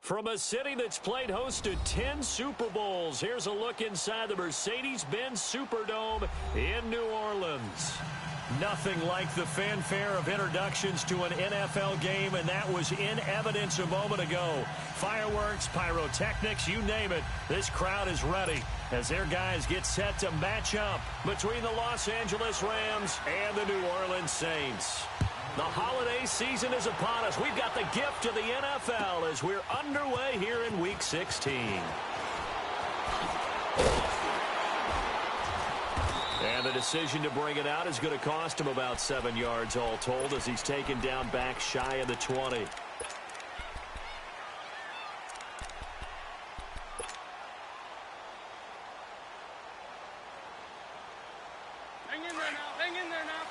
From a city that's played host to 10 Super Bowls, here's a look inside the Mercedes-Benz Superdome in New Orleans. Nothing like the fanfare of introductions to an NFL game, and that was in evidence a moment ago. Fireworks, pyrotechnics, you name it, this crowd is ready as their guys get set to match up between the Los Angeles Rams and the New Orleans Saints. The holiday season is upon us. We've got the gift of the NFL as we're underway here in Week 16. And the decision to bring it out is going to cost him about 7 yards all told as he's taken down back shy of the 20. Hang in there now. Hang in there now.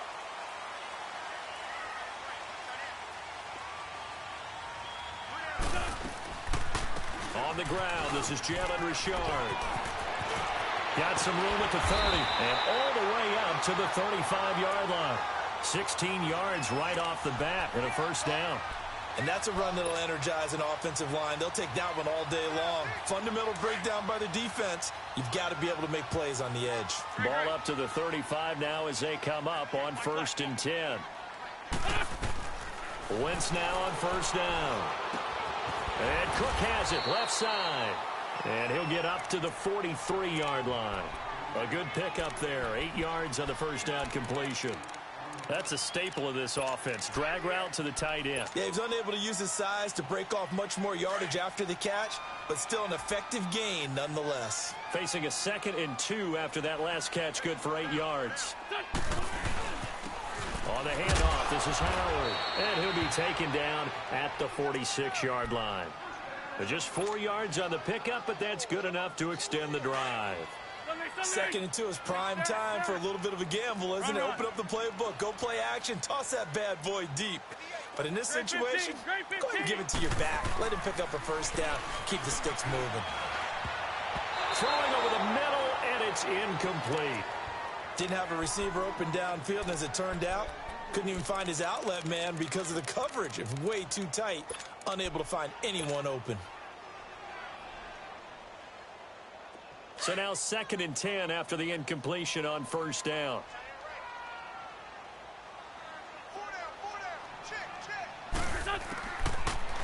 On the ground, this is Jalen Richard. Got some room at the 30 and all the way up to the 35-yard line. 16 yards right off the bat and a first down. And that's a run that'll energize an offensive line. They'll take that one all day long. Fundamental breakdown by the defense. You've got to be able to make plays on the edge. Ball up to the 35 now as they come up on 1st and 10. Wentz now on first down. And Cook has it left side. And he'll get up to the 43-yard line. A good pickup there. 8 yards on the first down completion. That's a staple of this offense. Drag route to the tight end. Yeah, he's unable to use his size to break off much more yardage after the catch, but still an effective gain nonetheless. Facing a 2nd and 2 after that last catch, good for 8 yards. On the handoff, this is Howard. And he'll be taken down at the 46-yard line. Just 4 yards on the pickup, but that's good enough to extend the drive. 2nd and 2 is prime time for a little bit of a gamble, isn't it? Open up the playbook, go play action, toss that bad boy deep. But in this situation, go ahead and give it to your back. Let him pick up a first down. Keep the sticks moving. Throwing over the middle, and it's incomplete. Didn't have a receiver open downfield, and as it turned out, couldn't even find his outlet man because of the coverage. It was way too tight, unable to find anyone open. So now 2nd and 10 after the incompletion on first down.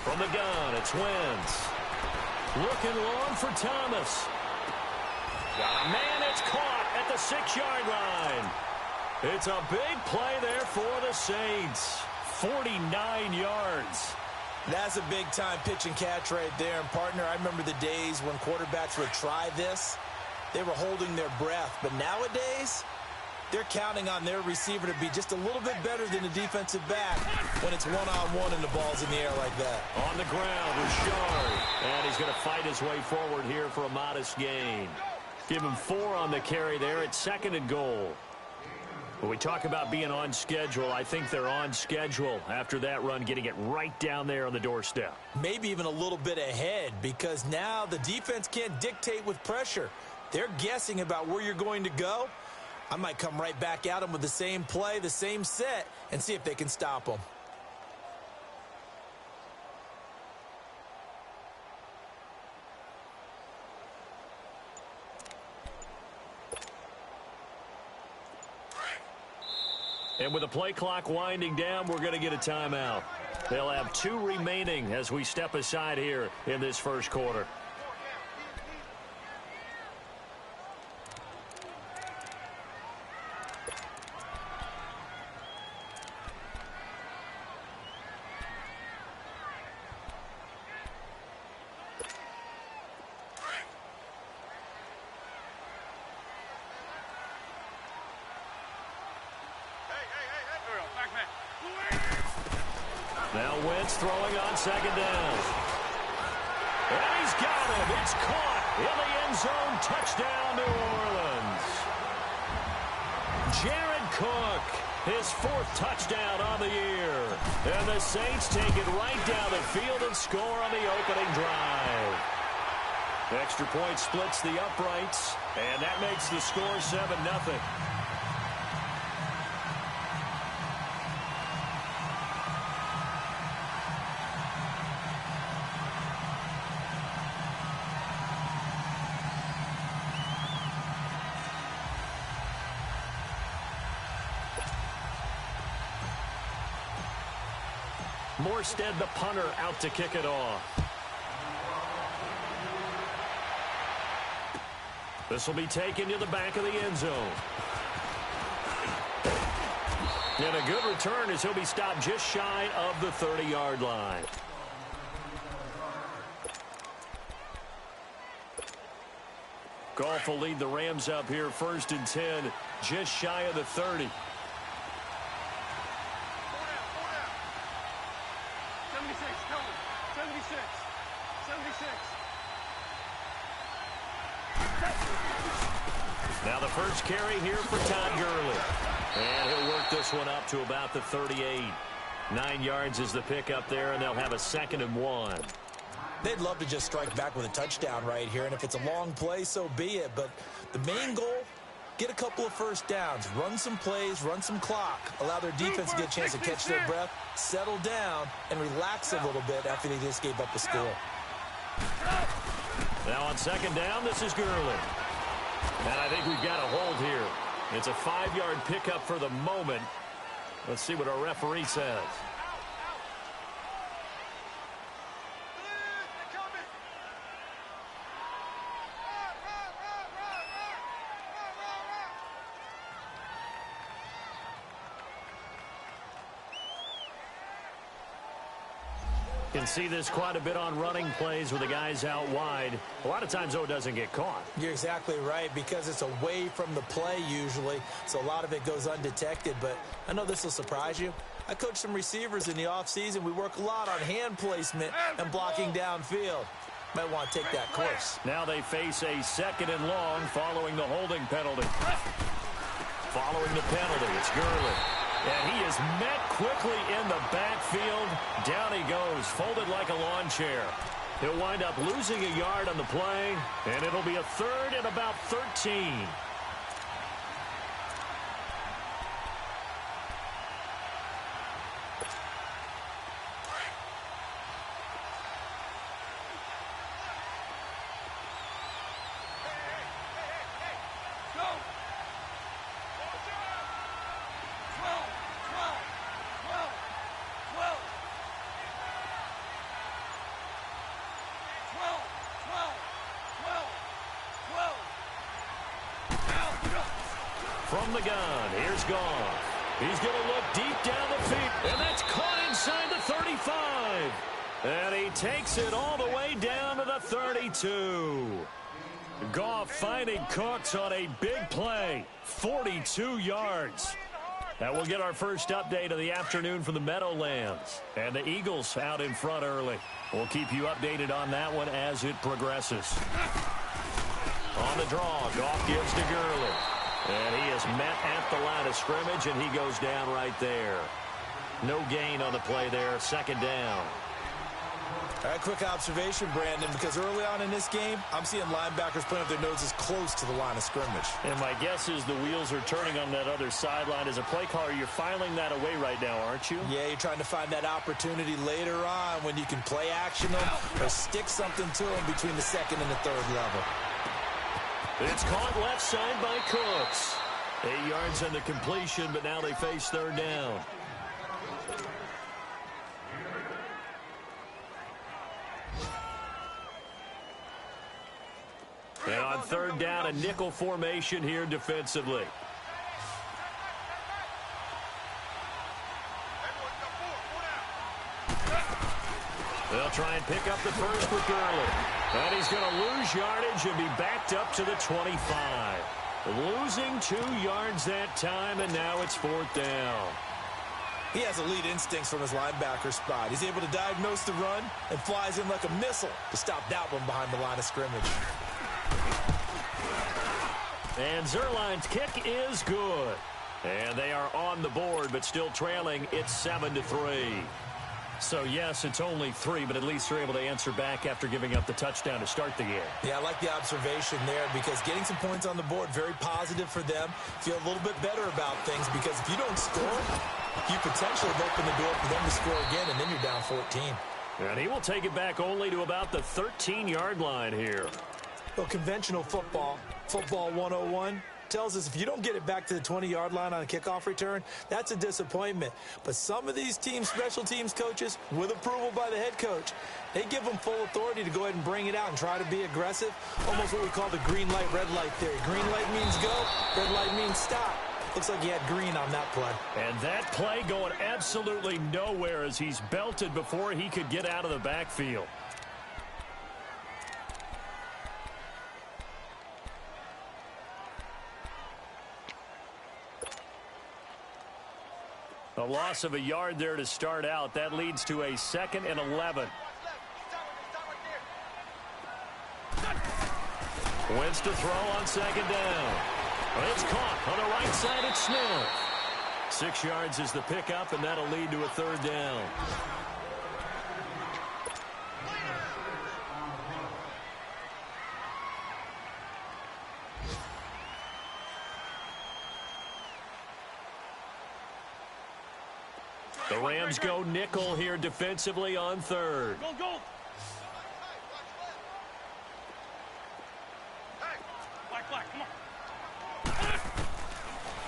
From the gun, it's Wentz. Looking long for Thomas. Man, it's caught at the 6-yard line. It's a big play there for the Saints. 49 yards. That's a big-time pitch and catch right there. And, partner, I remember the days when quarterbacks would try this. They were holding their breath. But nowadays, they're counting on their receiver to be just a little bit better than the defensive back when it's one-on-one and the ball's in the air like that. On the ground, Richard. And he's going to fight his way forward here for a modest gain. Give him 4 on the carry there at 2nd and goal. When we talk about being on schedule, I think they're on schedule after that run, getting it right down there on the doorstep. Maybe even a little bit ahead because now the defense can't dictate with pressure. They're guessing about where you're going to go. I might come right back at them with the same play, the same set, and see if they can stop them. And with the play clock winding down, we're going to get a timeout. They'll have 2 remaining as we step aside here in this first quarter. Now Wentz throwing on 2nd down. And he's got him. It's caught in the end zone. Touchdown, New Orleans. Jared Cook, his 4th touchdown on the year. And the Saints take it right down the field and score on the opening drive. Extra point splits the uprights, and that makes the score 7-0. Morstead, the punter, out to kick it off. This will be taken to the back of the end zone. And a good return as he'll be stopped just shy of the 30-yard line. Goff will lead the Rams up here 1st and 10, just shy of the 30. 76, come on. 76. 76. Now the first carry here for Todd Gurley. And he'll work this one up to about the 38. 9 yards is the pickup there, and they'll have a 2nd and 1. They'd love to just strike back with a touchdown right here, and if it's a long play, so be it. But the main goal, get a couple of first downs, run some plays, run some clock, allow their defense to get a chance to catch their breath, settle down, and relax a little bit after they just gave up the score. Now on 2nd down, this is Gurley. And I think we've got a hold here. It's a 5-yard pickup for the moment. Let's see what our referee says. Can see this quite a bit on running plays with the guys out wide. A lot of times, though, it doesn't get caught. You're exactly right, because it's away from the play usually, so a lot of it goes undetected. But I know this will surprise you. I coach some receivers in the offseason. We work a lot on hand placement and blocking downfield. Might want to take that course. Now they face a 2nd and long following the holding penalty. Following the penalty, it's Gurley. And he is met quickly in the backfield. Down he goes, folded like a lawn chair. He'll wind up losing a yard on the play, and it'll be a 3rd and about 13. From the gun, here's Goff. He's going to look deep down the field, and that's caught inside the 35. And he takes it all the way down to the 32. Goff finding Cooks on a big play, 42 yards. And we'll get our first update of the afternoon from the Meadowlands. And the Eagles out in front early. We'll keep you updated on that one as it progresses. On the draw, Goff gives to Gurley. And he is met at the line of scrimmage, and he goes down right there. No gain on the play there, 2nd down. All right, quick observation, Brandon, because early on in this game, I'm seeing linebackers putting up their noses close to the line of scrimmage. And my guess is the wheels are turning on that other sideline. As a play caller, you're filing that away right now, aren't you? Yeah, you're trying to find that opportunity later on when you can play action them or stick something to them between the 2nd and the 3rd level. It's caught left side by Cooks. 8 yards on the completion, but now they face 3rd down. And on 3rd down, a nickel formation here defensively. They'll try and pick up the first with Gurley. And he's going to lose yardage and be backed up to the 25. Losing 2 yards that time, and now it's 4th down. He has elite instincts from his linebacker spot. He's able to diagnose the run and flies in like a missile to stop that one behind the line of scrimmage. And Zerline's kick is good. And they are on the board, but still trailing. It's 7-3. So, yes, it's only 3, but at least they're able to answer back after giving up the touchdown to start the game. Yeah, I like the observation there because getting some points on the board, very positive for them. Feel a little bit better about things because if you don't score, you potentially have opened the door for them to score again, and then you're down 14. And he will take it back only to about the 13-yard line here. Well, conventional football, football 101, tells us if you don't get it back to the 20-yard line on a kickoff return, that's a disappointment. But some of these special teams coaches, with approval by the head coach, they give them full authority to go ahead and bring it out and try to be aggressive, almost what we call the green light, red light theory. Green light means go, red light means stop. Looks like he had green on that play. And that play going absolutely nowhere as he's belted before he could get out of the backfield. A loss of a yard there to start out. That leads to a 2nd and 11. Wentz to throw on 2nd down. It's caught on the right side. It's Smith. 6 yards is the pickup, and that'll lead to a 3rd down. The Rams go nickel here defensively on 3rd. Go, go. Black, come on.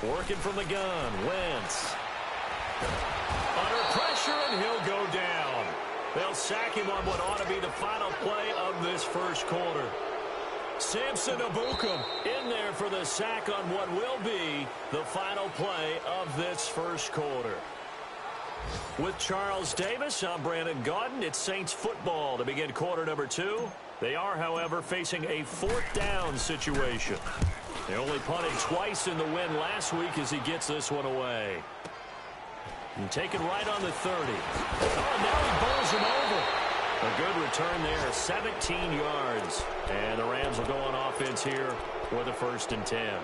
Working from the gun, Wentz. Under pressure, and he'll go down. They'll sack him on what ought to be the final play of this first quarter. Samson Ebukam in there for the sack on what will be the final play of this first quarter. With Charles Davis, I'm Brandon Gaudin. It's Saints football to begin quarter number 2. They are, however, facing a 4th down situation. They only punted twice in the win last week as he gets this one away. And taken right on the 30. Oh, now he bowls him over. A good return there, 17 yards. And the Rams will go on offense here with a 1st and 10.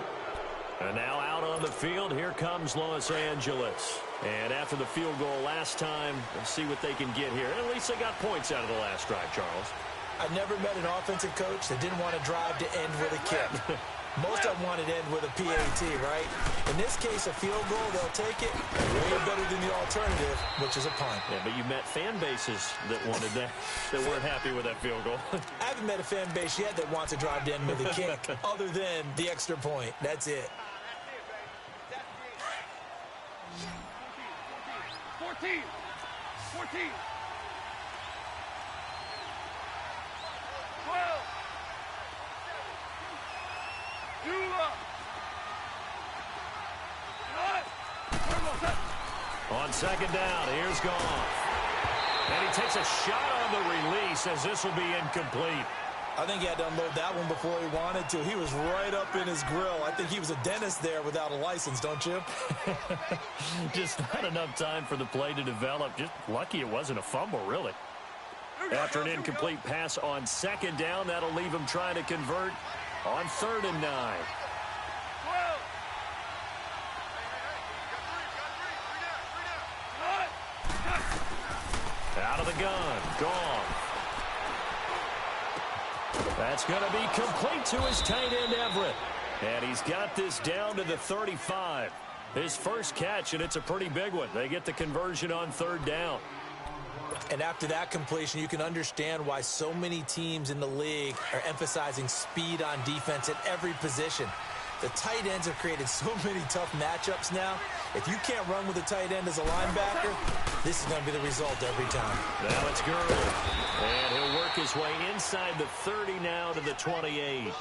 And now out on the field, here comes Los Angeles. And after the field goal last time, we'll see what they can get here. At least they got points out of the last drive, Charles. I never met an offensive coach that didn't want to drive to end with a kick. Most of them wanted to end with a PAT, right? In this case, a field goal, they'll take it way better than the alternative, which is a punt. Yeah, but you met fan bases that wanted that weren't happy with that field goal. I haven't met a fan base yet that wants to drive to end with a kick other than the extra point. That's it. 14. 14. 12. On 2nd down, here's Goff. And he takes a shot on the release as this will be incomplete. I think he had to unload that one before he wanted to. He was right up in his grill. I think he was a dentist there without a license, don't you? Just not enough time for the play to develop. Just lucky it wasn't a fumble, really. After an incomplete pass on 2nd down, that'll leave him trying to convert on 3rd and 9. Out of the gun, Goff. That's going to be complete to his tight end, Everett. And he's got this down to the 35. His first catch, and it's a pretty big one. They get the conversion on 3rd down. And after that completion, you can understand why so many teams in the league are emphasizing speed on defense at every position. The tight ends have created so many tough matchups now. If you can't run with a tight end as a linebacker, this is going to be the result every time. Now it's Gurley. And he'll work his way inside the 30 now to the 28.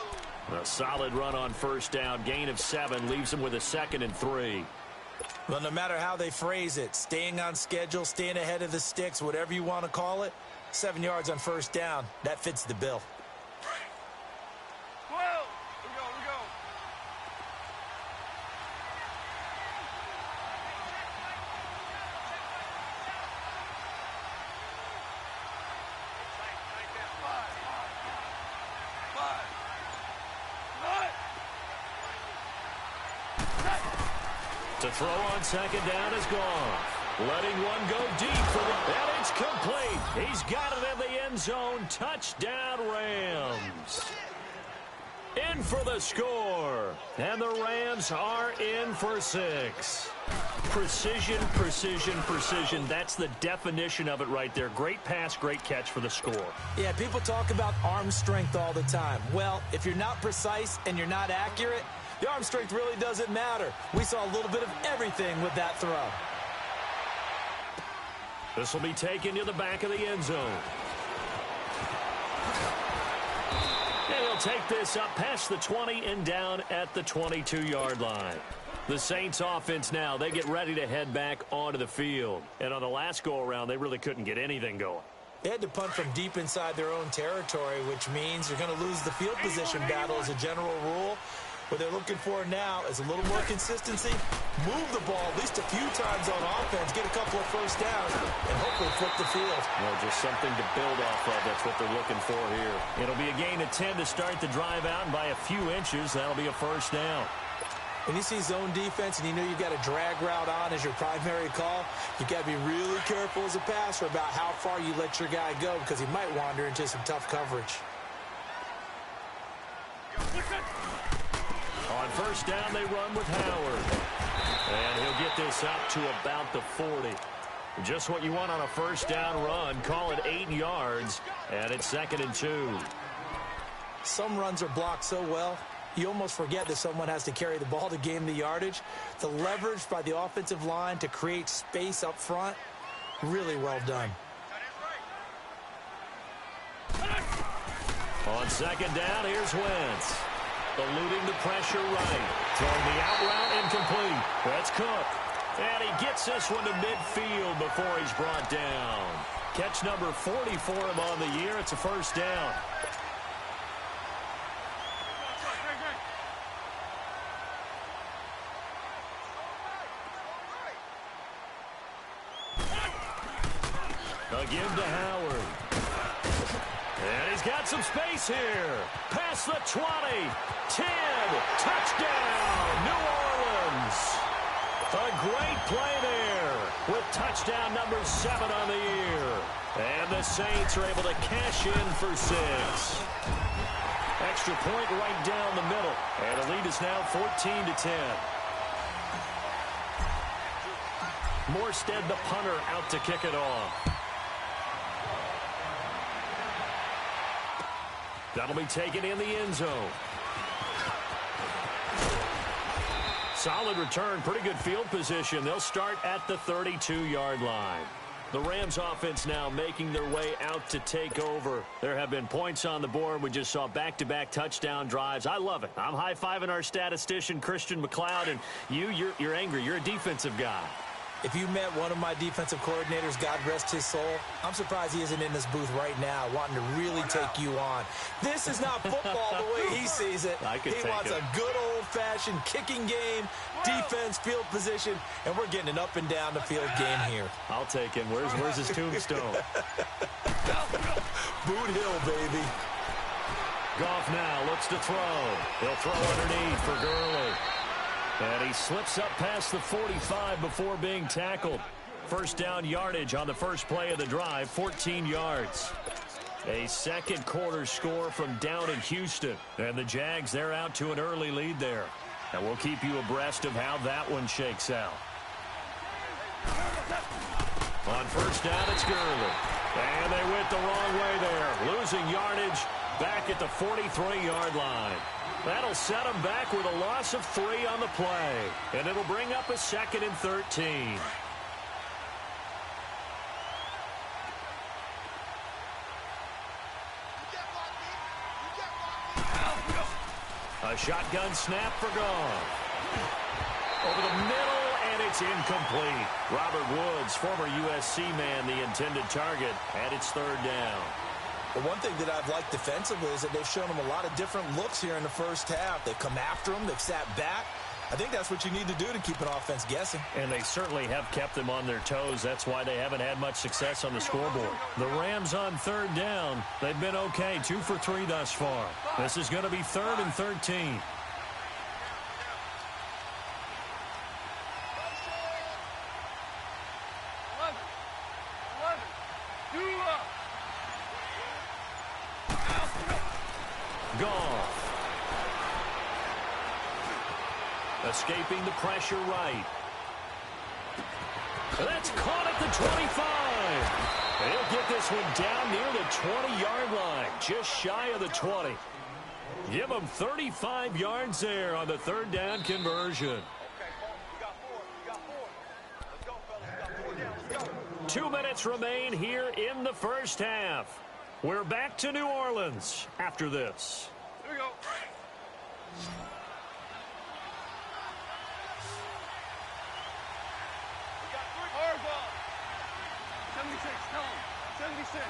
A solid run on 1st down. Gain of 7 leaves him with a 2nd and 3. Well, no matter how they phrase it, staying on schedule, staying ahead of the sticks, whatever you want to call it, 7 yards on 1st down, that fits the bill. 12. We go. To throw on 2nd down is gone. Letting one go deep for the... And it's complete. He's got it in the end zone. Touchdown, Rams. In for the score. And the Rams are in for 6. Precision, precision, precision. That's the definition of it right there. Great pass, great catch for the score. Yeah, people talk about arm strength all the time. Well, if you're not precise and you're not accurate, the arm strength really doesn't matter. We saw a little bit of everything with that throw. This will be taken to the back of the end zone. And he'll take this up past the 20 and down at the 22-yard line. The Saints offense now, they get ready to head back onto the field. And on the last go-around, they really couldn't get anything going. They had to punt from deep inside their own territory, which means you're going to lose the field position battle as a general rule. What they're looking for now is a little more consistency, move the ball at least a few times on offense, get a couple of first downs, and hopefully flip the field. Well, just something to build off of. That's what they're looking for here. It'll be a gain of 10 to start the drive out, and by a few inches, that'll be a first down. When you see zone defense and you know you've got a drag route on as your primary call, you've got to be really careful as a passer about how far you let your guy go because he might wander into some tough coverage. On first down, they run with Howard. And he'll get this up to about the 40. Just what you want on a first down run. Call it 8 yards, and it's 2nd and 2. Some runs are blocked so well, you almost forget that someone has to carry the ball to gain the yardage. The leverage by the offensive line to create space up front, really well done. On second down, here's Wentz. Eluding the pressure right. Throwing the out route incomplete. That's Cook. And he gets this one to midfield before he's brought down. Catch number 40 for him on the year. It's a first down. A give to Howard. And he's got some space here. Past the 20. 10. Touchdown, New Orleans. A great play there with touchdown number 7 on the year. And the Saints are able to cash in for 6. Extra point right down the middle. And the lead is now 14-10. Morstead, the punter, out to kick it off. That'll be taken in the end zone. Solid return, pretty good field position. They'll start at the 32-yard line. The Rams offense now making their way out to take over. There have been points on the board. We just saw back-to-back touchdown drives. I love it. I'm high-fiving our statistician, Christian McLeod, and you're angry. You're a defensive guy. If you met one of my defensive coordinators, God rest his soul, I'm surprised he isn't in this booth right now wanting to really take you on. This is not football the way he sees it. He wants a good old-fashioned kicking game, defense, field position, and we're getting an up-and-down-the-field game here. I'll take him. Where's his tombstone? Boot Hill, baby. Goff now looks to throw. He'll throw underneath for Gurley. And he slips up past the 45 before being tackled. First down yardage on the first play of the drive, 14 yards. A second quarter score from down in Houston. And the Jags, they're out to an early lead there. And we'll keep you abreast of how that one shakes out. On first down, it's Gurley. And they went the wrong way there. Losing yardage back at the 43-yard line. That'll set them back with a loss of 3 on the play. And it'll bring up a 2nd and 13. A shotgun snap for Goff. Over the middle, and it's incomplete. Robert Woods, former USC man, the intended target, and it's 3rd down. The one thing that I've liked defensively is that they've shown them a lot of different looks here in the first half. They've come after them. They've sat back. I think that's what you need to do to keep an offense guessing. And they certainly have kept them on their toes. That's why they haven't had much success on the scoreboard. The Rams on 3rd down. They've been okay, 2 for 3 thus far. This is going to be 3rd and 13. Goff. Escaping the pressure right. That's caught at the 25. He'll get this one down near the 20-yard line, just shy of the 20. Give them 35 yards there on the third down conversion. Okay, Paul, we got four. We got four. Let's go, fellas. We got 4 down. Let's go. 2 minutes remain here in the first half. We're back to New Orleans after this. Here we go. We got 3 hard ball. 76, tell him. 76.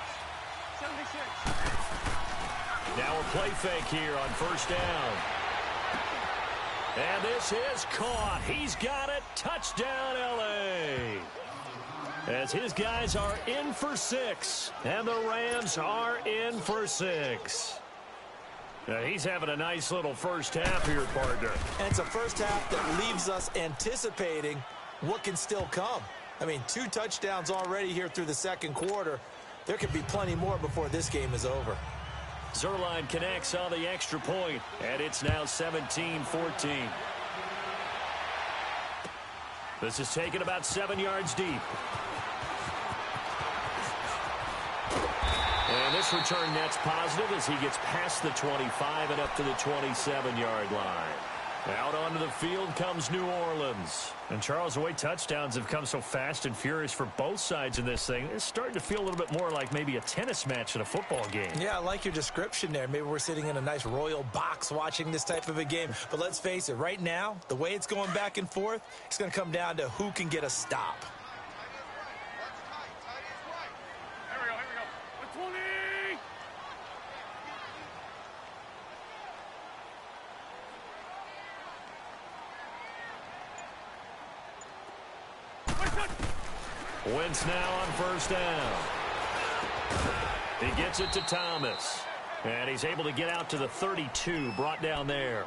76. Now a play fake here on first down. And this is caught. He's got it. Touchdown, L.A. As his guys are in for 6. And the Rams are in for 6. Now he's having a nice little first half here, partner. And it's a first half that leaves us anticipating what can still come. I mean, 2 touchdowns already here through the second quarter. There could be plenty more before this game is over. Zerline connects on the extra point, and it's now 17-14. This is taken about 7 yards deep. And this return net's positive as he gets past the 25 and up to the 27-yard line. Out onto the field comes New Orleans. And Charles, the way touchdowns have come so fast and furious for both sides in this thing, it's starting to feel a little bit more like maybe a tennis match in a football game. Yeah, I like your description there. Maybe we're sitting in a nice royal box watching this type of a game. But let's face it, right now, the way it's going back and forth, it's going to come down to who can get a stop. Here we go. 20. Wentz now on first down. He gets it to Thomas. And he's able to get out to the 32, brought down there.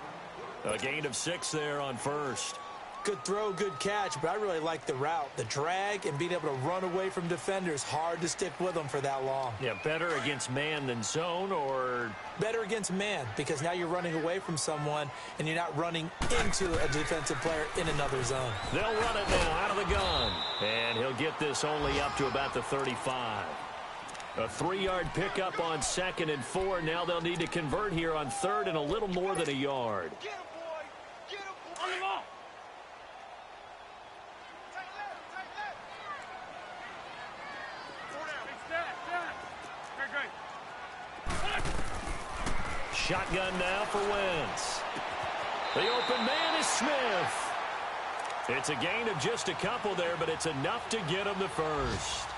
A gain of 6 there on first. Good throw, good catch, but I really like the route. The drag and being able to run away from defenders, hard to stick with them for that long. Yeah, better against man than zone, or better against man, because now you're running away from someone and you're not running into a defensive player in another zone. They'll run it now out of the gun. And he'll get this only up to about the 35. A 3-yard pickup on 2nd and 4. Now they'll need to convert here on 3rd and a little more than a yard. Get him, boy. Get him, boy. On the ball. Shotgun now for Wentz. The open man is Smith. It's a gain of just a couple there, but it's enough to get him the first.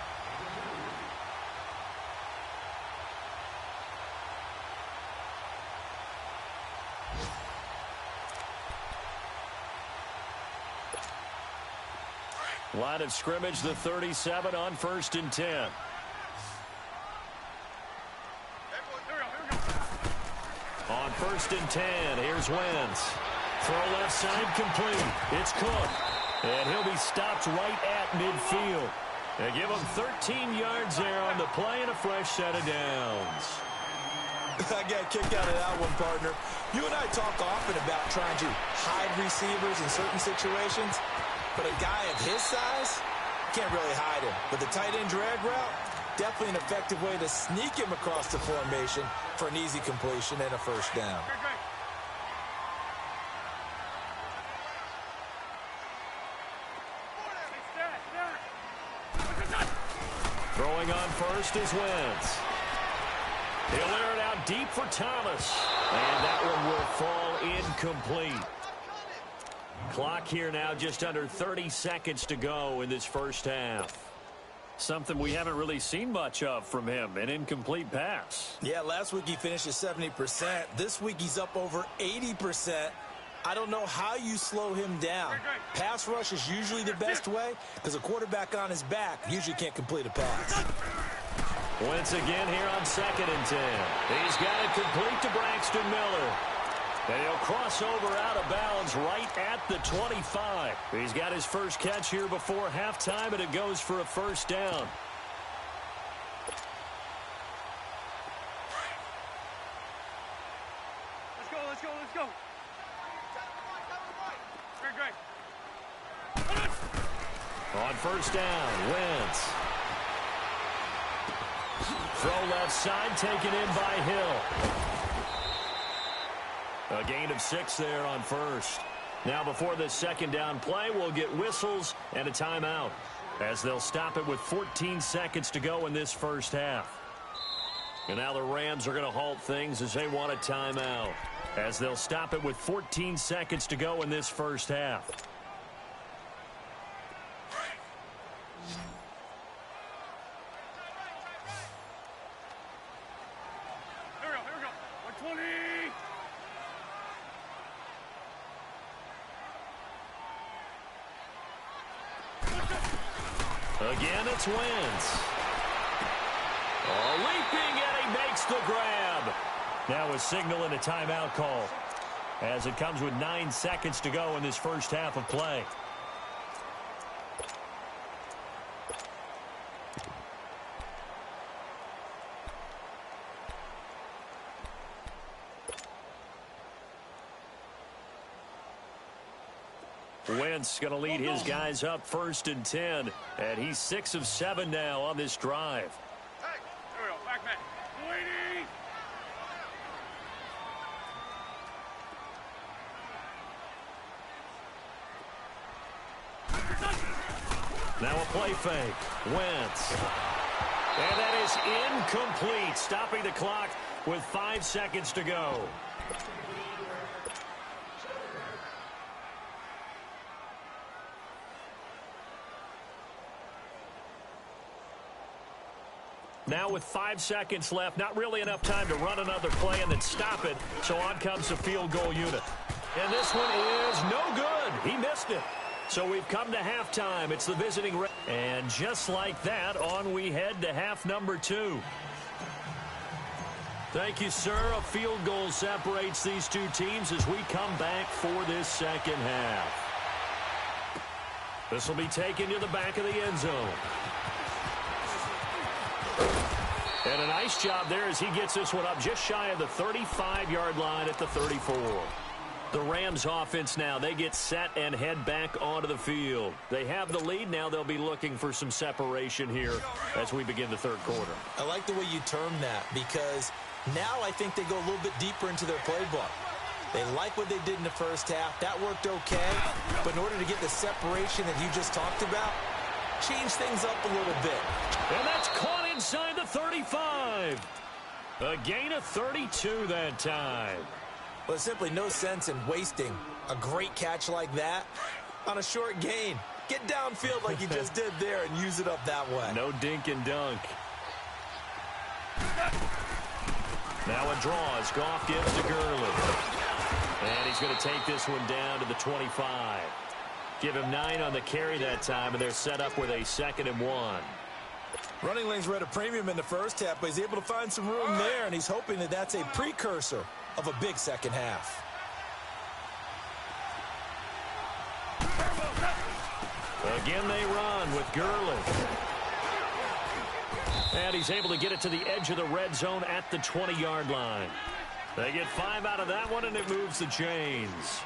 Line of scrimmage, the 37 on 1st and 10. On 1st and 10, here's Wentz. Throw left side complete. It's Cook. And he'll be stopped right at midfield. They give him 13 yards there on the play and a fresh set of downs. I got a kick out of that one, partner. You and I talk often about trying to hide receivers in certain situations, but a guy of his size can't really hide him. With the tight end drag route, definitely an effective way to sneak him across the formation for an easy completion and a first down. Throwing on first is Wentz. He'll air it out deep for Thomas. And that one will fall incomplete. Clock here now, just under 30 seconds to go in this first half. Something we haven't really seen much of from him, an incomplete pass. Yeah, last week he finished at 70%. This week he's up over 80%. I don't know how you slow him down. Pass rush is usually the best way because a quarterback on his back usually can't complete a pass. Wentz again here on 2nd and 10. He's got it complete to Braxton Miller. And he'll cross over out of bounds right at the 25. He's got his first catch here before halftime, and it goes for a first down. Let's go. Great. On first down, Wentz. Throw left side, taken in by Hill. A gain of 6 there on first. Now before this second down play, we'll get whistles and a timeout, as they'll stop it with 14 seconds to go in this first half. And now the Rams are going to halt things as they want a timeout, as they'll stop it with 14 seconds to go in this first half. Here we go. 120. Again, it's Wentz. Oh, leaping, and he makes the grab. Now a signal and a timeout call, as it comes with 9 seconds to go in this first half of play. Wentz going to lead his guys up 1st and 10, and he's 6 of 7 now on this drive. Hey, here we go. Back. Waiting. Now a play fake. Wentz. And that is incomplete, stopping the clock with 5 seconds to go. Now with 5 seconds left, not really enough time to run another play and then stop it, so on comes the field goal unit. And this one is no good. He missed it. So we've come to halftime. It's the visiting. And just like that, on we head to half number 2. Thank you, sir. A field goal separates these two teams as we come back for this second half. This will be taken to the back of the end zone. And a nice job there as he gets this one up just shy of the 35-yard line at the 34. The Rams offense now, they get set and head back onto the field. They have the lead. Now they'll be looking for some separation here as we begin the third quarter. I like the way you term that, because now I think they go a little bit deeper into their playbook. They like what they did in the first half. That worked okay. But in order to get the separation that you just talked about, change things up a little bit. And that's caught inside the 35. A gain of 32 that time. Well, there's simply no sense in wasting a great catch like that on a short gain. Get downfield like you just did there and use it up that way. No dink and dunk. Now a draw as Goff gives to Gurley. And he's going to take this one down to the 25. Give him 9 on the carry that time, and they're set up with a 2nd and 1. Running lanes were at a premium in the first half, but he's able to find some room there, and he's hoping that that's a precursor of a big second half. Again they run with Gurley. And he's able to get it to the edge of the red zone at the 20-yard line. They get 5 out of that one, and it moves the chains.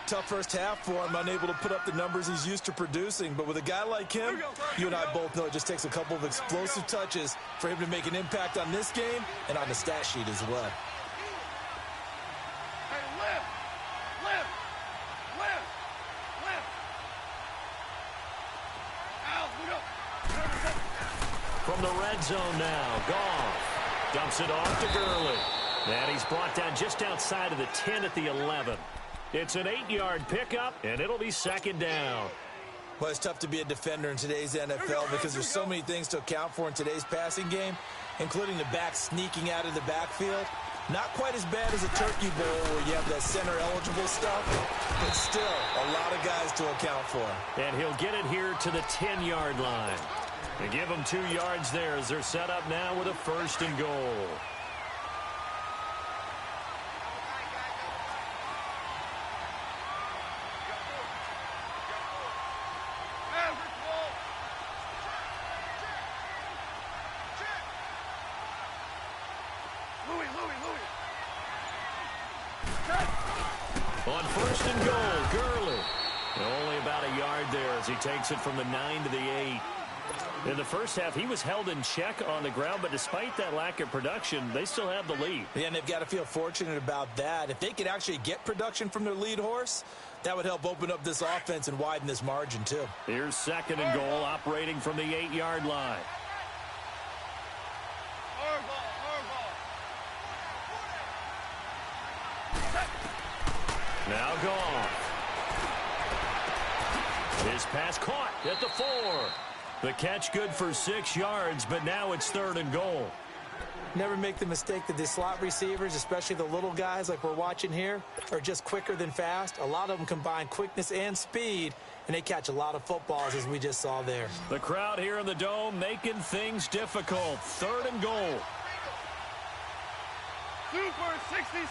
Tough first half for him, unable to put up the numbers he's used to producing. But with a guy like him, you and I both know it just takes a couple of explosive touches for him to make an impact on this game and on the stat sheet as well. Hey, lift. Out, we go. From the red zone now, Goff dumps it off to Gurley. And he's brought down just outside of the 10 at the 11. It's an 8-yard pickup, and it'll be 2nd down. Well, it's tough to be a defender in today's NFL because there's so many things to account for in today's passing game, including the back sneaking out of the backfield. Not quite as bad as a turkey bowl where you have that center-eligible stuff, but still a lot of guys to account for. And he'll get it here to the 10-yard line. They give them 2 yards there as they're set up now with a 1st and goal. On 1st and goal, Gurley. Only about a yard there as he takes it from the 9 to the 8. In the first half, he was held in check on the ground, but despite that lack of production, they still have the lead. Yeah, and they've got to feel fortunate about that. If they could actually get production from their lead horse, that would help open up this offense and widen this margin, too. Here's second and goal, operating from the 8-yard line. Now gone. His pass caught at the 4. The catch good for 6 yards, but now it's third and goal. Never make the mistake that the slot receivers, especially the little guys like we're watching here, are just quicker than fast. A lot of them combine quickness and speed, and they catch a lot of footballs, as we just saw there. The crowd here in the Dome making things difficult. Third and goal. Super 66.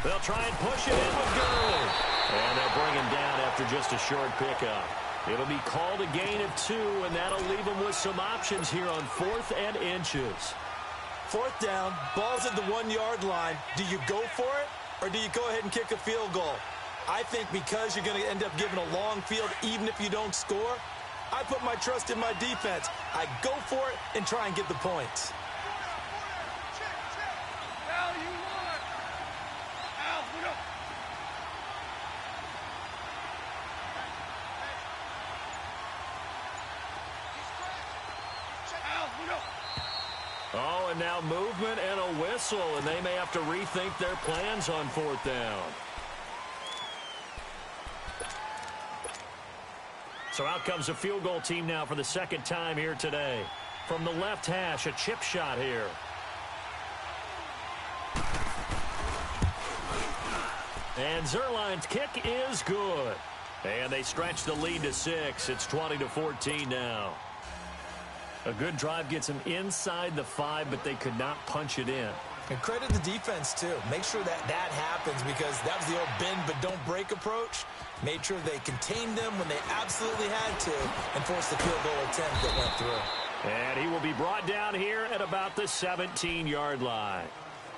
They'll try and push it in with Gurley. And they'll bring him down after just a short pickup. It'll be called a gain of 2, and that'll leave them with some options here on 4th and inches. 4th down, ball's at the 1-yard line. Do you go for it, or do you go ahead and kick a field goal? I think because you're going to end up giving a long field even if you don't score, I put my trust in my defense. I go for it and try and get the points. Oh, and now movement and a whistle, and they may have to rethink their plans on 4th down. So out comes a field goal team now for the second time here today. From the left hash, a chip shot here. And Zerline's kick is good. And they stretch the lead to 6. It's 20-14 now. A good drive gets them inside the 5, but they could not punch it in. And credit the defense, too. Make sure that happens, because that was the old bend but don't break approach. Made sure they contained them when they absolutely had to and forced the field goal attempt that went through. And he will be brought down here at about the 17-yard line.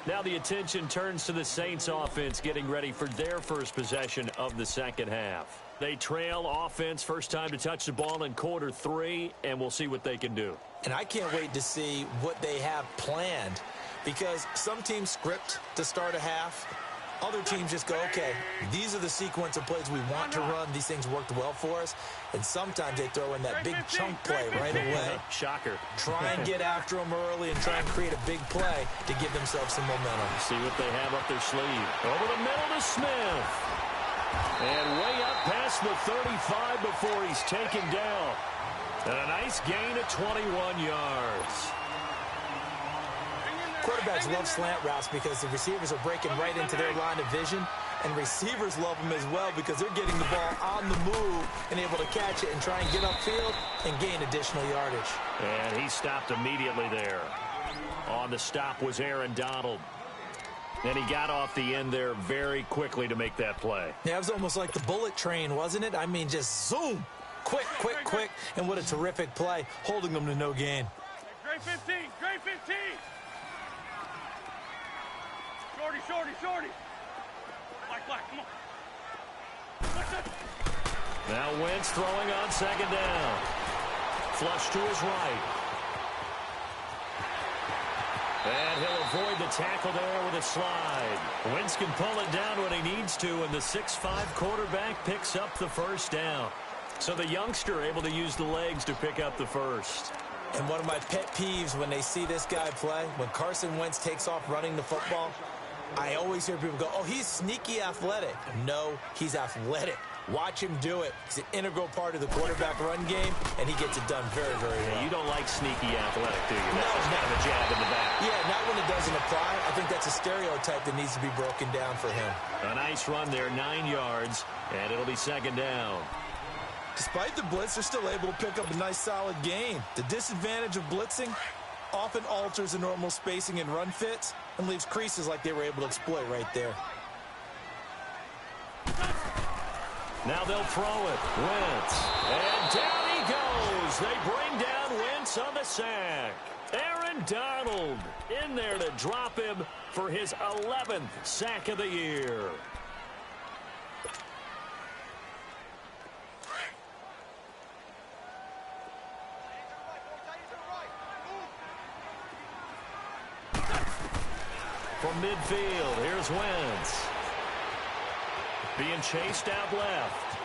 Now the attention turns to the Saints offense getting ready for their first possession of the second half. They trail offense, first time to touch the ball in quarter 3, and we'll see what they can do. And I can't wait to see what they have planned, because some teams script to start a half. Other teams just go, okay, these are the sequence of plays we want to run. These things worked well for us. And sometimes they throw in that big chunk play right away. Shocker. Try and get after them early and try and create a big play to give themselves some momentum. See what they have up their sleeve. Over the middle to Smith. And way up past the 35 before he's taken down. And a nice gain of 21 yards. Quarterbacks love slant routes because the receivers are breaking right into their line of vision, and receivers love them as well because they're getting the ball on the move and able to catch it and try and get upfield and gain additional yardage. And he stopped immediately there. On the stop was Aaron Donald. And he got off the end there very quickly to make that play. Yeah, it was almost like the bullet train, wasn't it? I mean, just zoom. Quick, quick, quick. And what a terrific play, holding them to no gain. Great 15, great 15. Shorty, shorty, shorty. Black, come on. Now Wentz throwing on second down. Flush to his right. And he'll avoid the tackle there with a slide. Wentz can pull it down when he needs to, and the 6'5" quarterback picks up the first down. So the youngster able to use the legs to pick up the first. And one of my pet peeves when they see this guy play, when Carson Wentz takes off running the football, I always hear people go, oh, he's sneaky athletic. No, he's athletic. Watch him do it. He's an integral part of the quarterback run game, and he gets it done very, very well. You don't like sneaky athletic, do you? No, That's kind of a jab in the back. Yeah, not when it doesn't apply. I think that's a stereotype that needs to be broken down for him. A nice run there, 9 yards, and it'll be second down. Despite the blitz, they're still able to pick up a nice, solid gain. The disadvantage of blitzing often alters the normal spacing and run fits and leaves creases like they were able to exploit right there. Now they'll throw it. Wentz. And down he goes. They bring down Wentz on the sack. Aaron Donald in there to drop him for his 11th sack of the year. from midfield. Here's Wentz. Being chased out left.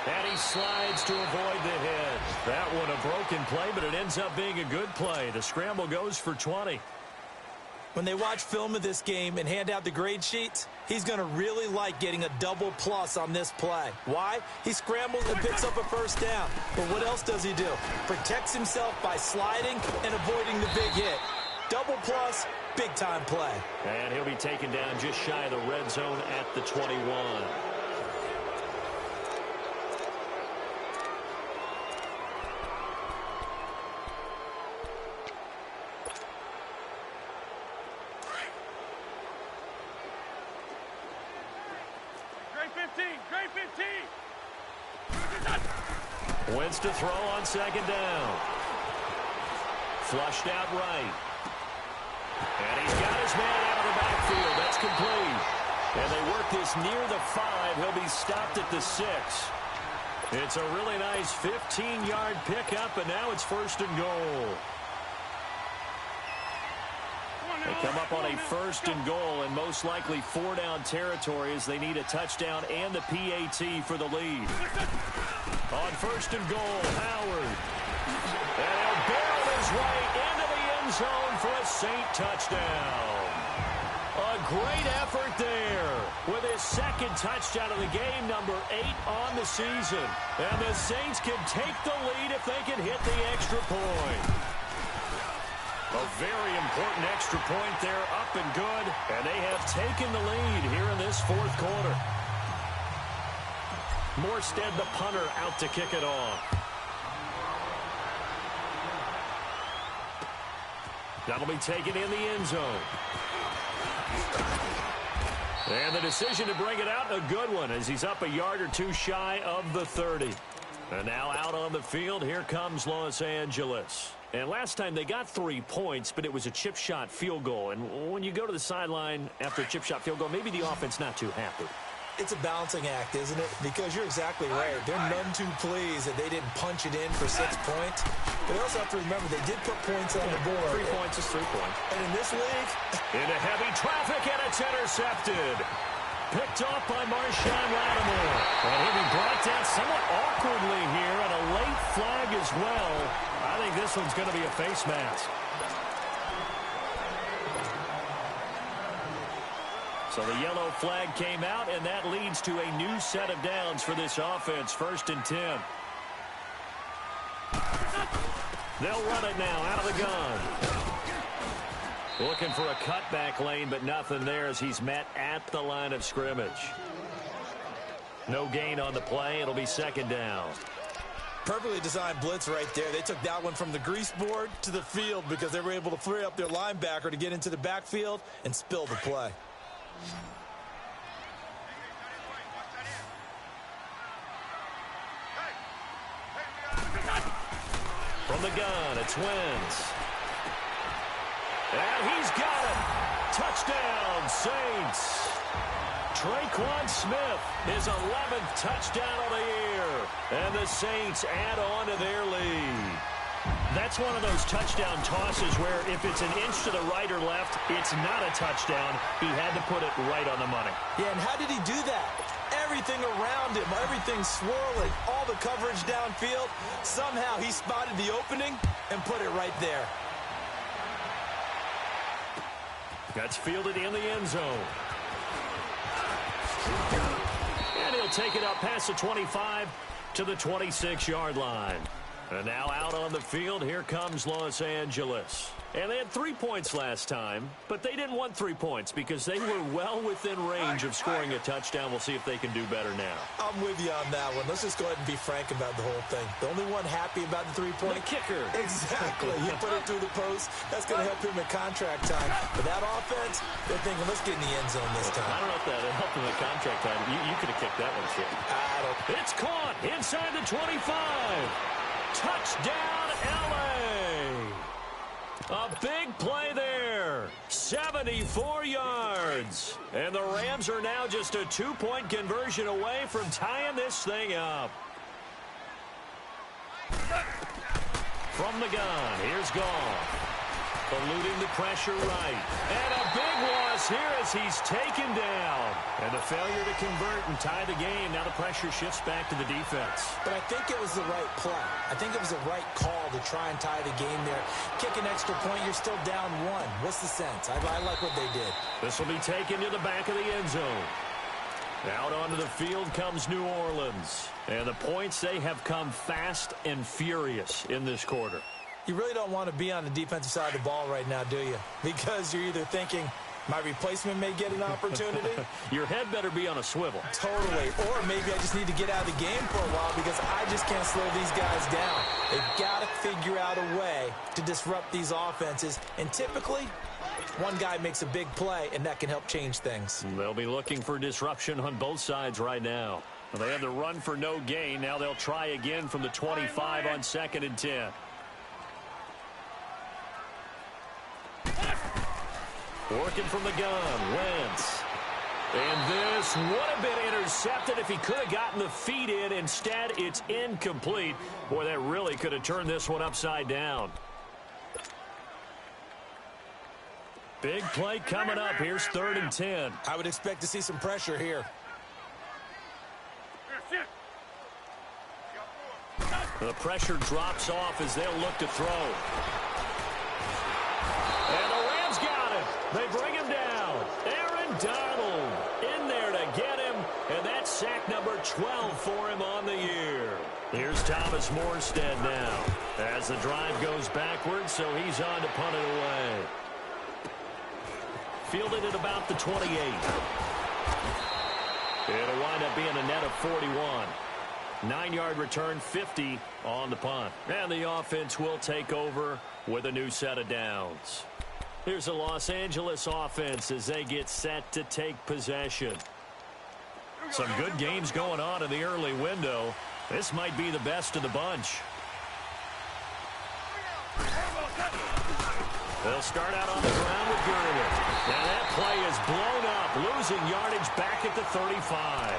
And he slides to avoid the hit. That one a broken play, but it ends up being a good play. The scramble goes for 20. When they watch film of this game and hand out the grade sheets, he's going to really like getting a double plus on this play. Why? He scrambles and picks up a first down. But what else does he do? Protects himself by sliding and avoiding the big hit. Double plus, big-time play. And he'll be taken down just shy of the red zone at the 21. Wentz to throw on second down. Flushed out right. And he's got his man out of the backfield. That's complete. And they work this near the 5. He'll be stopped at the 6. It's a really nice 15-yard pickup, and now it's first and goal. They come up on a first and goal, and most likely 4-down territory as they need a touchdown and the PAT for the lead. On first and goal, Howard. And he'll barrel his way into the end zone for a Saint touchdown. A great effort there with his second touchdown of the game, number 8 on the season. And the Saints can take the lead if they can hit the extra point. A very important extra point there, up and good. And they have taken the lead here in this fourth quarter. Morstead, the punter, out to kick it off. That'll be taken in the end zone. And the decision to bring it out, a good one, as he's up a yard or two shy of the 30. And now out on the field, here comes Los Angeles. And last time they got 3 points, but it was a chip shot field goal. And when you go to the sideline after a chip shot field goal, maybe the offense not too happy. It's a balancing act, isn't it? Because you're exactly right. They're none too pleased that they didn't punch it in for 6 points. But they also have to remember they did put points on the board. 3 points is 3 points. And in this league, into heavy traffic, and it's intercepted. Picked off by Marshawn Lattimore. And he'll be brought down somewhat awkwardly here, and a late flag as well. I think this one's going to be a face mask. So the yellow flag came out, and that leads to a new set of downs for this offense. First and 10. They'll run it now out of the gun. Looking for a cutback lane, but nothing there as he's met at the line of scrimmage. No gain on the play. It'll be second down. Perfectly designed blitz right there. They took that one from the grease board to the field because they were able to free up their linebacker to get into the backfield and spill the play. From the gun, it's Wentz. And he's got it. Touchdown, Saints. Traquan Smith, his 11th touchdown of the year. And the Saints add on to their lead. That's one of those touchdown tosses where if it's an inch to the right or left, it's not a touchdown. He had to put it right on the money. Yeah, and how did he do that? Everything around him, everything swirling, all the coverage downfield. Somehow he spotted the opening and put it right there. That's fielded in the end zone. And he'll take it up past the 25 to the 26-yard line. And now out on the field, here comes Los Angeles. And they had 3 points last time, but they didn't want 3 points because they were well within range of scoring a touchdown. We'll see if they can do better now. I'm with you on that one. Let's just go ahead and be frank about the whole thing. The only one happy about the 3-point. The kicker. Exactly. He put it through the post. That's going to help him at contract time. But that offense, they're thinking, let's get in the end zone this time. I don't know if that helped him at contract time. You could have kicked that one, shit. It's caught inside the 25. Touchdown, L.A. A big play there. 74 yards. And the Rams are now just a 2-point conversion away from tying this thing up. From the gun, here's Goff. Eluding the pressure right. And a big loss here as he's taken down. And a failure to convert and tie the game. Now the pressure shifts back to the defense. But I think it was the right play. I think it was the right call to try and tie the game there. Kick an extra point, you're still down one. What's the sense? I like what they did. This will be taken to the back of the end zone. Out onto the field comes New Orleans. And the points, they have come fast and furious in this quarter. You really don't want to be on the defensive side of the ball right now, do you? Because you're either thinking, my replacement may get an opportunity. Your head better be on a swivel. Totally. Or maybe I just need to get out of the game for a while because I just can't slow these guys down. They've got to figure out a way to disrupt these offenses. And typically, one guy makes a big play, and that can help change things. They'll be looking for disruption on both sides right now. They had the run for no gain. Now they'll try again from the 25 on 2nd and 10. Working from the gun, Wentz. And this would have been intercepted if he could have gotten the feet in. Instead, it's incomplete. Boy, that really could have turned this one upside down. Big play coming up. Here's 3rd and 10. I would expect to see some pressure here. The pressure drops off as they'll look to throw. And the Rams got him. They bring him down. Aaron Donald in there to get him. And that's sack number 12 for him on the year. Here's Thomas Morstead now. As the drive goes backwards, so he's on to punt it away. Fielded at about the 28. It'll wind up being a net of 41. 9-yard return, 50 on the punt. And the offense will take over with a new set of downs. Here's the Los Angeles offense as they get set to take possession. Some good games going on in the early window. This might be the best of the bunch. They'll start out on the ground with Gurley. Now that play is blown up, losing yardage back at the 35.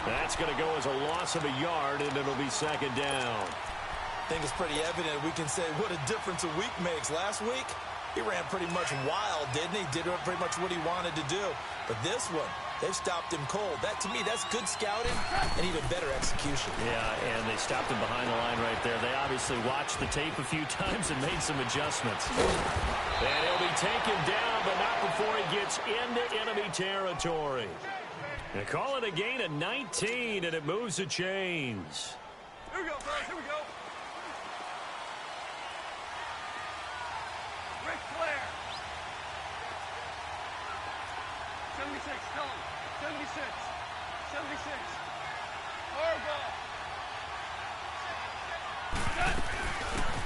That's going to go as a loss of a yard, and it'll be 2nd down. I think it's pretty evident we can say what a difference a week makes. Last week, he ran pretty much wild, didn't he? Did pretty much what he wanted to do. But this one, they've stopped him cold. That, to me, that's good scouting and even better execution. Yeah, and they stopped him behind the line right there. They obviously watched the tape a few times and made some adjustments. And he'll be taken down, but not before he gets into enemy territory. They call it a gain of 19, and it moves the chains. Here we go, fellas. Here we go. Ric Flair. 76. Tell him. 76. 76. Harbaugh.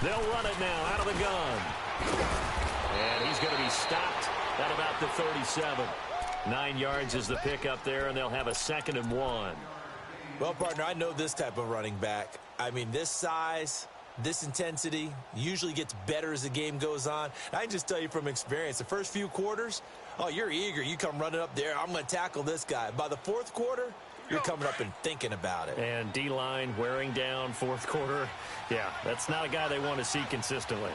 They'll run it now out of the gun. And he's going to be stopped at about the 37. 9 yards is the pickup there, and they'll have a 2nd and 1. Well, partner, I know this type of running back. I mean, this size, this intensity usually gets better as the game goes on. I can just tell you from experience, the first few quarters, oh, you're eager. You come running up there, I'm going to tackle this guy. By the 4th quarter, you're coming up and thinking about it. And D-line wearing down 4th quarter. Yeah, that's not a guy they want to see consistently.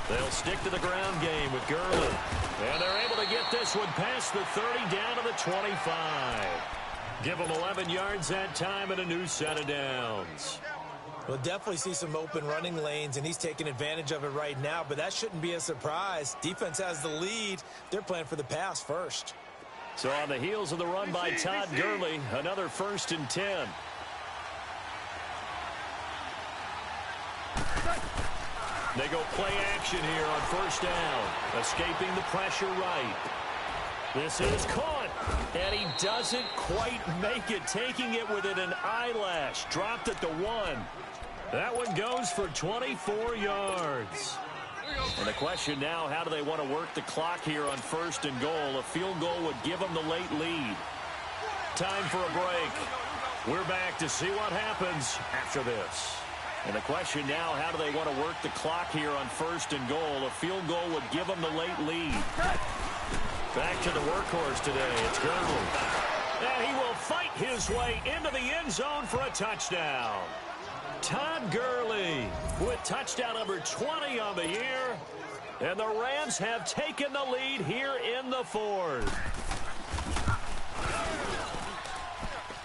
They'll stick to the ground game with Gurley. And they're able to get this one past the 30 down to the 25. Give them 11 yards that time and a new set of downs. We'll definitely see some open running lanes, and he's taking advantage of it right now, but that shouldn't be a surprise. Defense has the lead. They're playing for the pass first. So on the heels of the run by Todd Gurley, another 1st and 10. They go play action here on 1st down. Escaping the pressure right. This is caught. And he doesn't quite make it. Taking it within an eyelash. Dropped at the 1. That one goes for 24 yards. And the question now, how do they want to work the clock here on 1st and goal? A field goal would give them the late lead. Time for a break. We're back to see what happens after this. And the question now, how do they want to work the clock here on 1st and goal? A field goal would give them the late lead. Back to the workhorse today. It's Gurley. And he will fight his way into the end zone for a touchdown. Todd Gurley with touchdown number 20 on the year. And the Rams have taken the lead here in the fourth.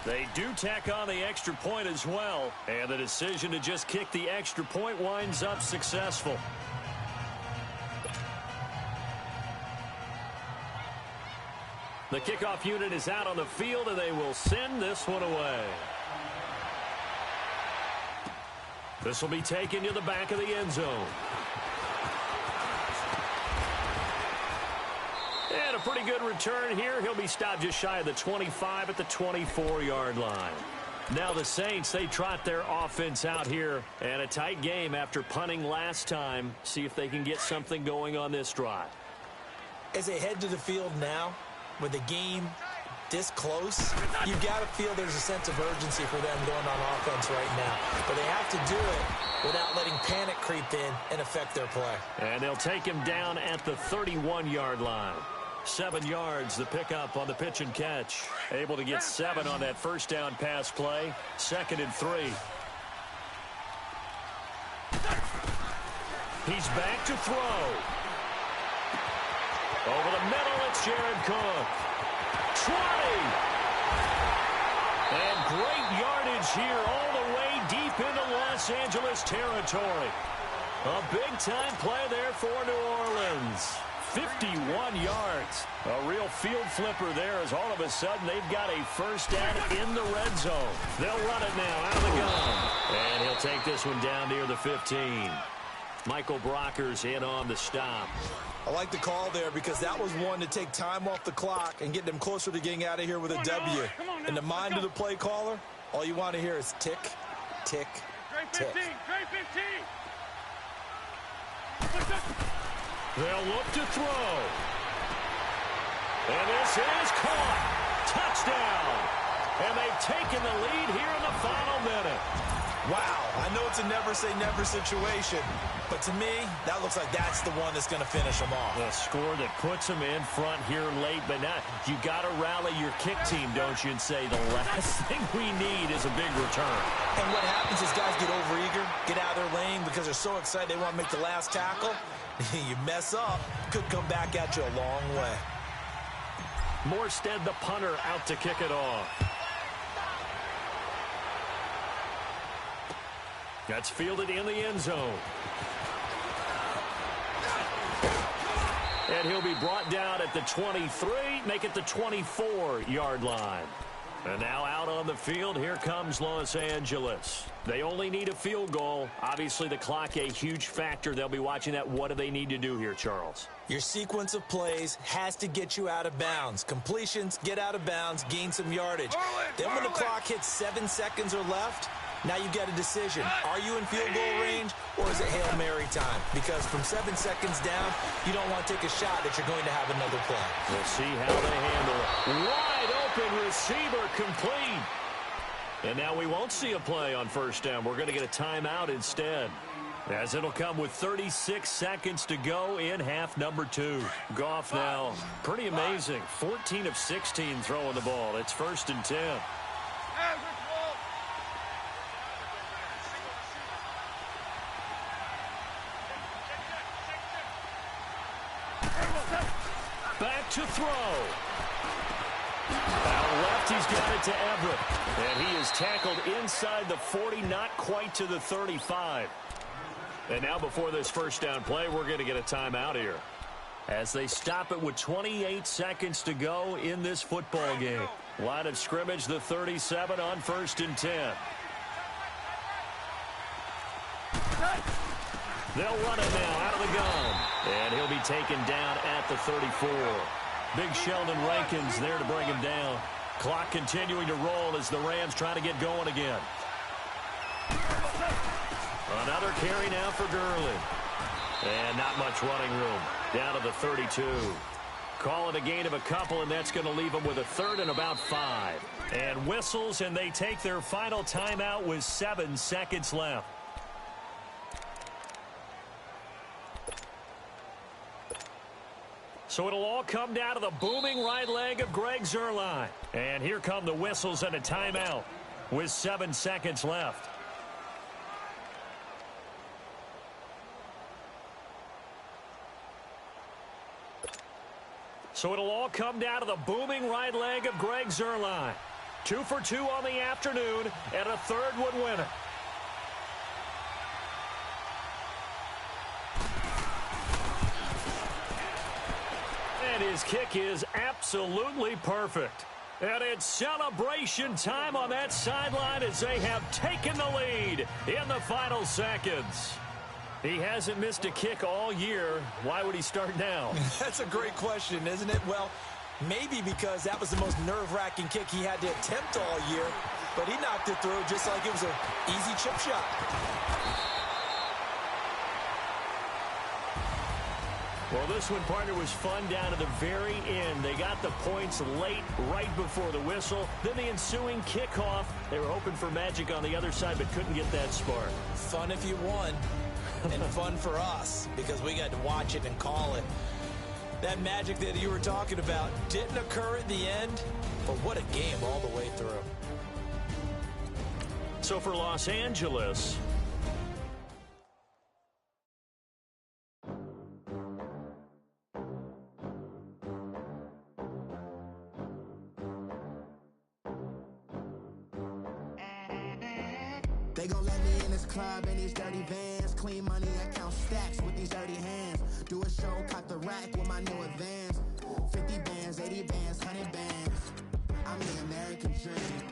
They do tack on the extra point as well. And the decision to just kick the extra point winds up successful. The kickoff unit is out on the field, and they will send this one away. This will be taken to the back of the end zone. And a pretty good return here. He'll be stopped just shy of the 25 at the 24-yard line. Now the Saints, they trot their offense out here. And a tight game after punting last time. See if they can get something going on this drive. As they head to the field now, with the game this close, you've got to feel there's a sense of urgency for them going on offense right now. But they have to do it without letting panic creep in and affect their play. And they'll take him down at the 31-yard line. 7 yards, the pickup on the pitch and catch. Able to get 7 on that first down pass play. 2nd and 3. He's back to throw. Over the middle, it's Jared Cook. 20. And great yardage here all the way deep into Los Angeles territory. A big-time play there for New Orleans. 51 yards. A real field flipper there as all of a sudden they've got a first down in the red zone. They'll run it now out of the gun. And he'll take this one down near the 15. Michael Brockers in on the stop. I like the call there because that was one to take time off the clock and get them closer to getting out of here with a W. In the mind of the play caller, all you want to hear is tick, tick, tick. They'll look to throw. And this is caught. Touchdown. And they've taken the lead here in the final minute. Wow, I know it's a never-say-never situation, but to me, that looks like that's the one that's going to finish them off. The score that puts them in front here late, but now you got to rally your kick team, don't you, and say the last thing we need is a big return. And what happens is guys get overeager, get out of their lane because they're so excited they want to make the last tackle. You mess up, could come back at you a long way. Morstead, the punter, out to kick it off. That's fielded in the end zone. And he'll be brought down at the 23, make it the 24-yard line. And now out on the field, here comes Los Angeles. They only need a field goal. Obviously, the clock a huge factor. They'll be watching that. What do they need to do here, Charles? Your sequence of plays has to get you out of bounds. Completions, get out of bounds, gain some yardage. Then when the clock hits 7 seconds or left, now you've got a decision. Are you in field goal range or is it Hail Mary time? Because from 7 seconds down, you don't want to take a shot that you're going to have another play. We'll see how they handle it. Wide open receiver complete. And now we won't see a play on first down. We're going to get a timeout instead. As it'll come with 36 seconds to go in half number 2. Goff now, pretty amazing. 14 of 16 throwing the ball. It's 1st and 10. Back to throw. Out left, he's got it to Everett. And he is tackled inside the 40, not quite to the 35. And now before this first down play, we're going to get a timeout here. As they stop it with 28 seconds to go in this football game. Line of scrimmage, the 37 on 1st and 10. They'll run it now out of the gun. And he'll be taken down at the 34. Big Sheldon Rankins there to bring him down. Clock continuing to roll as the Rams try to get going again. Another carry now for Gurley. And not much running room. Down to the 32. Call it a gain of a couple, and that's going to leave them with a 3rd and about 5. And whistles, and they take their final timeout with 7 seconds left. So it'll all come down to the booming right leg of Greg Zuerlein. And here come the whistles and a timeout with 7 seconds left. So it'll all come down to the booming right leg of Greg Zuerlein. 2 for 2 on the afternoon, and a third would win it. And his kick is absolutely perfect. And it's celebration time on that sideline as they have taken the lead in the final seconds. He hasn't missed a kick all year. Why would he start now? That's a great question, isn't it? Well, maybe because that was the most nerve-wracking kick he had to attempt all year, but he knocked it through just like it was an easy chip shot. Well, this one, partner, was fun down to the very end. They got the points late, right before the whistle. Then the ensuing kickoff. They were hoping for magic on the other side, but couldn't get that spark. Fun if you won, and fun for us, because we got to watch it and call it. That magic that you were talking about didn't occur at the end, but what a game all the way through. So for Los Angeles, they gon' let me in this club in these dirty vans. Clean money, I count stacks with these dirty hands. Do a show, caught the rack with my new advance. 50 bands, 80 bands, 100 bands. I'm the American dream.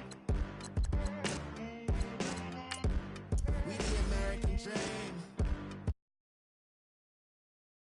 We the American dream.